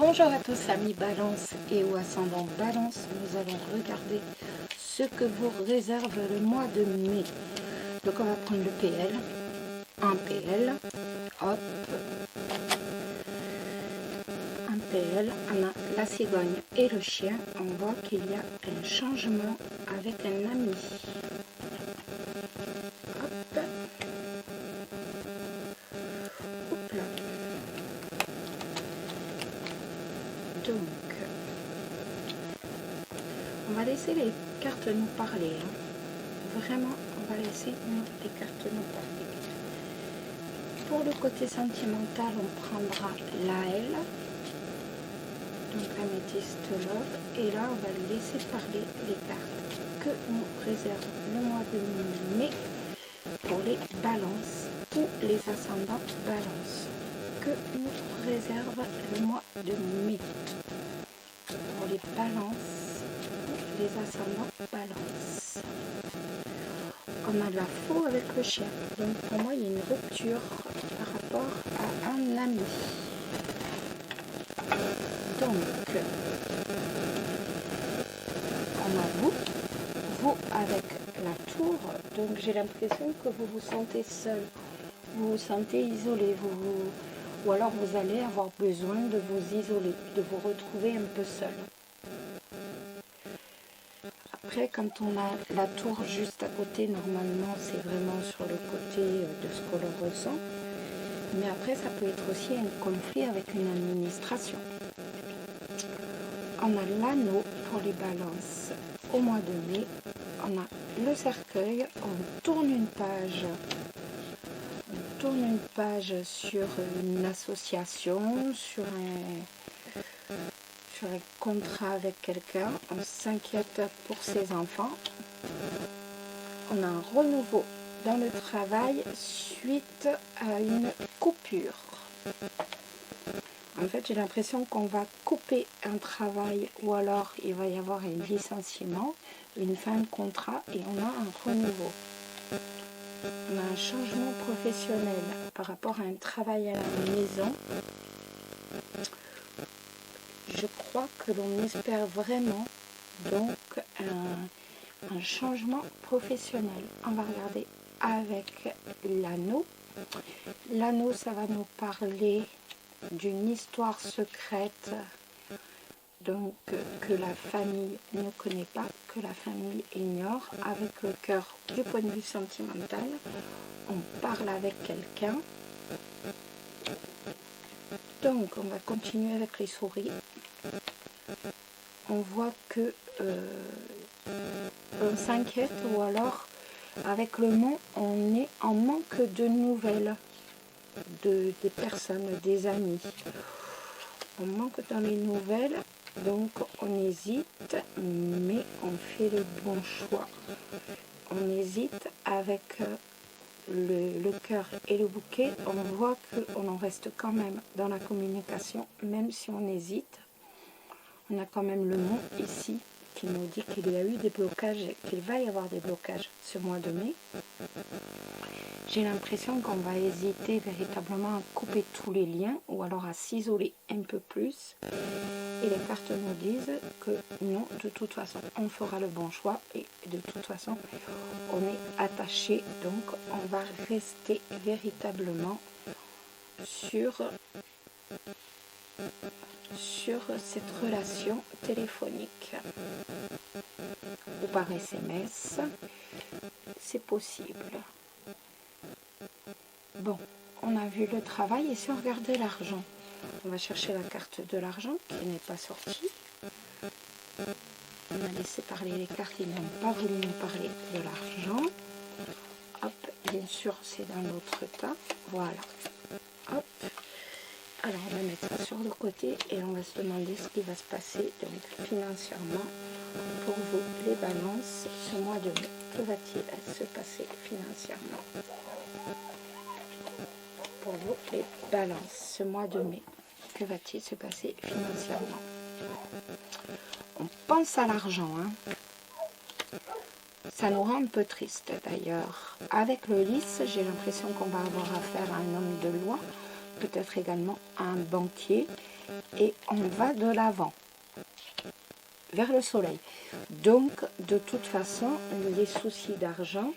Bonjour à tous amis Balance et ou ascendant Balance, nous allons regarder ce que vous réserve le mois de mai. Donc on va prendre le PL, un PL, hop, un PL, on a la cigogne et le chien, on voit qu'il y a un changement avec un ami. Hop. Hop là. Donc, on va laisser les cartes nous parler. Vraiment, on va laisser les cartes nous parler. Pour le côté sentimental, on prendra la L, donc améthyste love, et là, on va laisser parler les cartes que nous réserve le mois de mai pour les balances ou les ascendants balance. Que nous réserve le mois de mai pour les balances ou les ascendants balance. On a de la faux avec le chien, donc pour moi il y a une rupture par rapport à un ami. Donc on a vous avec la tour, donc j'ai l'impression que vous vous sentez seul, vous vous sentez isolé, ou alors vous allez avoir besoin de vous isoler, de vous retrouver un peu seul. Après, quand on a la tour juste à côté, normalement c'est vraiment sur le côté de ce que l'on ressent. Mais après, ça peut être aussi un conflit avec une administration. On a l'anneau pour les balances au mois de mai. On a le cercueil, on tourne une page. On tourne une page sur une association, sur un contrat avec quelqu'un. On s'inquiète pour ses enfants. On a un renouveau dans le travail suite à une coupure. En fait, j'ai l'impression qu'on va couper un travail ou alors il va y avoir un licenciement, une fin de contrat et on a un renouveau. On a un changement professionnel par rapport à un travail à la maison. Je crois que l'on espère vraiment donc un changement professionnel. On va regarder avec l'anneau. L'anneau, ça va nous parler d'une histoire secrète, donc que la famille ne connaît pas, que la famille ignore. Avec le cœur du point de vue sentimental, on parle avec quelqu'un. Donc on va continuer avec les souris. On voit que on s'inquiète ou alors avec le mot on est en manque de nouvelles des personnes, des amis. On manque dans les nouvelles, donc on hésite, mais on fait le bon choix. On hésite avec le cœur et le bouquet. On voit qu'on en reste quand même dans la communication, même si on hésite. On a quand même le mot ici qui nous dit qu'il y a eu des blocages, qu'il va y avoir des blocages ce mois de mai. J'ai l'impression qu'on va hésiter véritablement à couper tous les liens ou alors à s'isoler un peu plus. Et les cartes nous disent que non, de toute façon, on fera le bon choix et de toute façon, on est attaché. Donc, on va rester véritablement sur cette relation téléphonique ou par SMS, c'est possible. Bon, on a vu le travail et si on regardait l'argent, on va chercher la carte de l'argent qui n'est pas sortie. On a laissé parler les cartes, ils n'ont pas voulu nous parler de l'argent. Hop, bien sûr c'est dans l'autre tas, voilà. Hop. Alors on va mettre ça sur le côté et on va se demander ce qui va se passer donc financièrement pour vous les balances ce mois de mai. Que va-t-il se passer financièrement pour vous les balances ce mois de mai? Que va-t-il se passer financièrement? On pense à l'argent, hein. Ça nous rend un peu triste d'ailleurs. Avec le lys, j'ai l'impression qu'on va avoir affaire à un homme de loi, peut-être également à un banquier et on va de l'avant, vers le soleil. Donc, de toute façon, les soucis d'argent,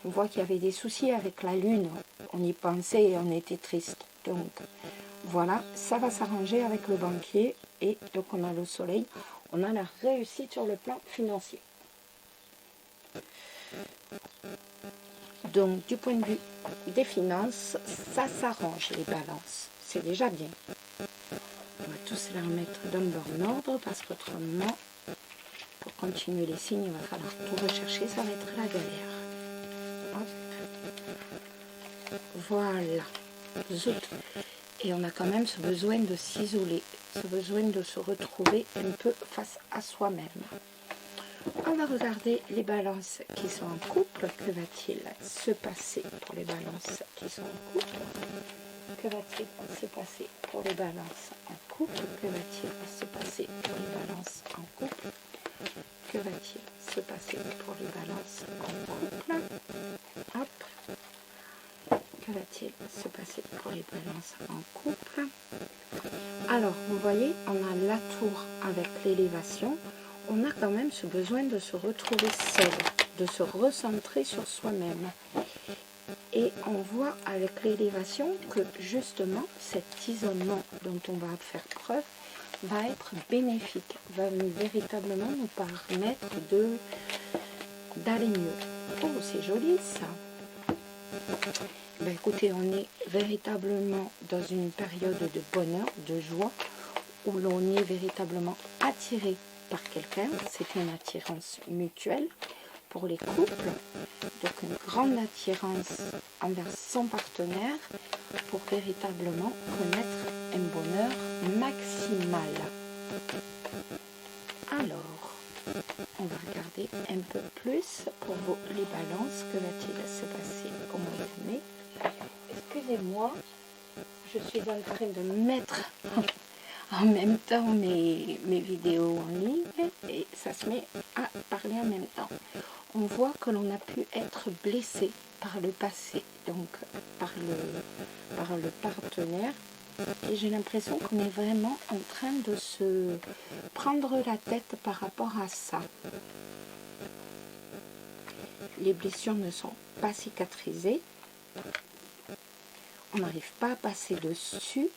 on voit qu'il y avait des soucis avec la lune. On y pensait et on était triste. Donc, voilà, ça va s'arranger avec le banquier. Et donc, on a le soleil. On a la réussite sur le plan financier. Donc, du point de vue des finances, ça s'arrange, les balances. C'est déjà bien. On va tous les remettre dans le bon ordre parce qu'autrement, pour continuer les signes, il va falloir tout rechercher. Ça va être la galère. Hop. Voilà. Zut. Et on a quand même ce besoin de s'isoler, ce besoin de se retrouver un peu face à soi-même. On va regarder les balances qui sont en couple. Que va-t-il se passer pour les balances qui sont en couple? Que va-t-il se passer pour les balances en couple? Que va-t-il se passer pour les balances en couple? Que va-t-il se passer pour les balances en couple? Hop. Que va-t-il se passer pour les balances en couple? Alors, vous voyez, on a la tour avec l'élévation. On a quand même ce besoin de se retrouver seul, de se recentrer sur soi-même. Et on voit avec l'élévation que justement cet isolement dont on va faire preuve va être bénéfique, va véritablement nous permettre d'aller mieux. Oh, c'est joli ça! Ben, écoutez, on est véritablement dans une période de bonheur, de joie, où l'on est véritablement attiré par quelqu'un. C'est une attirance mutuelle pour les couples, donc une grande attirance envers son partenaire pour véritablement connaître un bonheur maximal. Alors, on va regarder un peu plus pour vous les balances. Que va-t-il se passer au mois de mai? Excusez-moi, je suis en train de mettre en même temps mes vidéos en ligne et ça se met à parler en même temps. On voit que l'on a pu être blessé par le passé, donc par le partenaire, et j'ai l'impression qu'on est vraiment en train de se prendre la tête par rapport à ça. Les blessures ne sont pas cicatrisées, on n'arrive pas à passer dessus,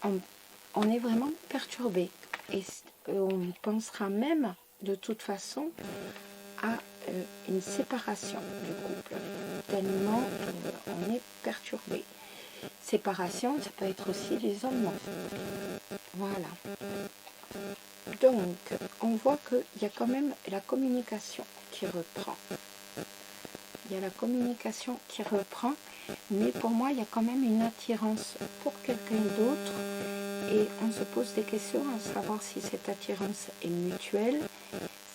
on est vraiment perturbé et on pensera même de toute façon à une séparation du couple, tellement on est perturbé. Séparation, ça peut être aussi l'isolement. Voilà. Donc, on voit qu'il y a quand même la communication qui reprend. Il y a la communication qui reprend, mais pour moi, il y a quand même une attirance pour quelqu'un d'autre. Et on se pose des questions à savoir si cette attirance est mutuelle,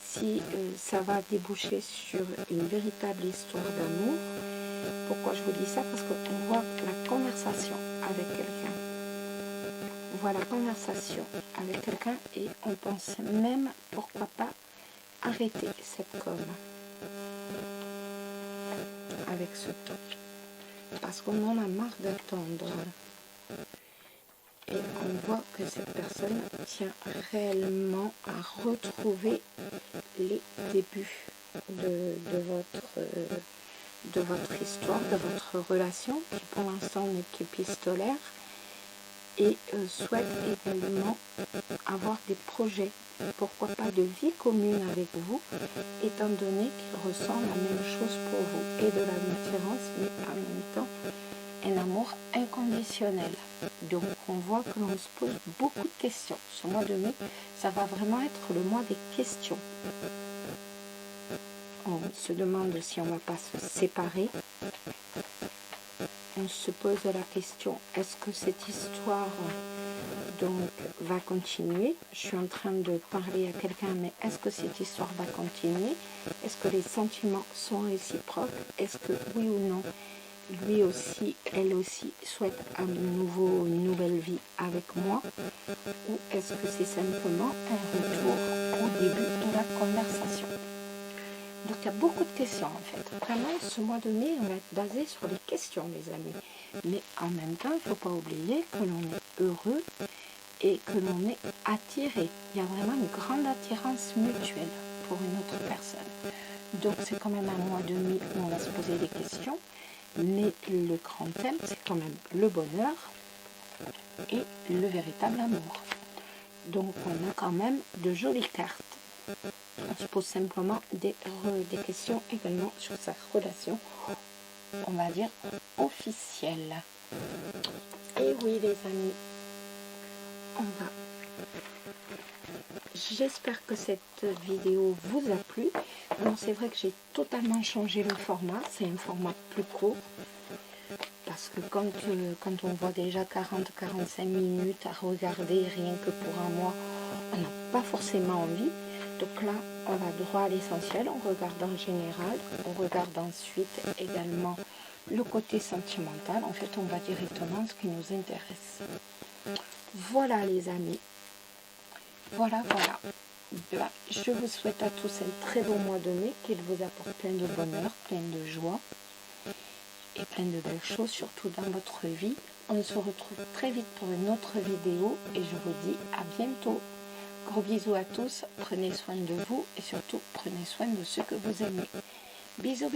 si ça va déboucher sur une véritable histoire d'amour. Pourquoi je vous dis ça? Parce qu'on voit la conversation avec quelqu'un. On voit la conversation avec quelqu'un et on pense même, pourquoi pas, arrêter cette com avec ce temps. Parce qu'on en a marre d'attendre. Et on voit que cette personne tient réellement à retrouver les débuts de votre histoire, de votre relation, qui pour l'instant n'est qu'épistolaire, et souhaite également avoir des projets, pourquoi pas de vie commune avec vous, étant donné qu'il ressent la même chose pour vous, et de la différence, mais en même temps, un amour inconditionnel. Donc on voit que l'on se pose beaucoup de questions. Ce mois de mai, ça va vraiment être le mois des questions. On se demande si on ne va pas se séparer. On se pose la question, est-ce que cette histoire donc va continuer? Je suis en train de parler à quelqu'un, mais est-ce que cette histoire va continuer? Est-ce que les sentiments sont réciproques? Est-ce que oui ou non, lui aussi, elle aussi souhaite une nouvelle vie avec moi, ou est-ce que c'est simplement un retour au début de la conversation? Donc il y a beaucoup de questions en fait. Vraiment, ce mois de mai, on va être basé sur les questions, les amis. Mais en même temps, il ne faut pas oublier que l'on est heureux et que l'on est attiré. Il y a vraiment une grande attirance mutuelle pour une autre personne. Donc c'est quand même un mois de mai où on va se poser des questions, mais le grand thème c'est quand même le bonheur et le véritable amour. Donc on a quand même de jolies cartes. On se pose simplement des questions également sur sa relation, on va dire officielle. Et oui les amis, on va. J'espère que cette vidéo vous a plu. Bon, c'est vrai que j'ai totalement changé le format, c'est un format plus court. Parce que quand on voit déjà 40-45 minutes à regarder rien que pour un mois, on n'a pas forcément envie. Donc là, on va droit à l'essentiel, on regarde en général, on regarde ensuite également le côté sentimental. En fait, on va directement ce qui nous intéresse. Voilà les amis. Voilà. Ben, je vous souhaite à tous un très beau mois de mai, qu'il vous apporte plein de bonheur, plein de joie et plein de belles choses, surtout dans votre vie. On se retrouve très vite pour une autre vidéo et je vous dis à bientôt. Gros bisous à tous, prenez soin de vous et surtout prenez soin de ceux que vous aimez. Bisous.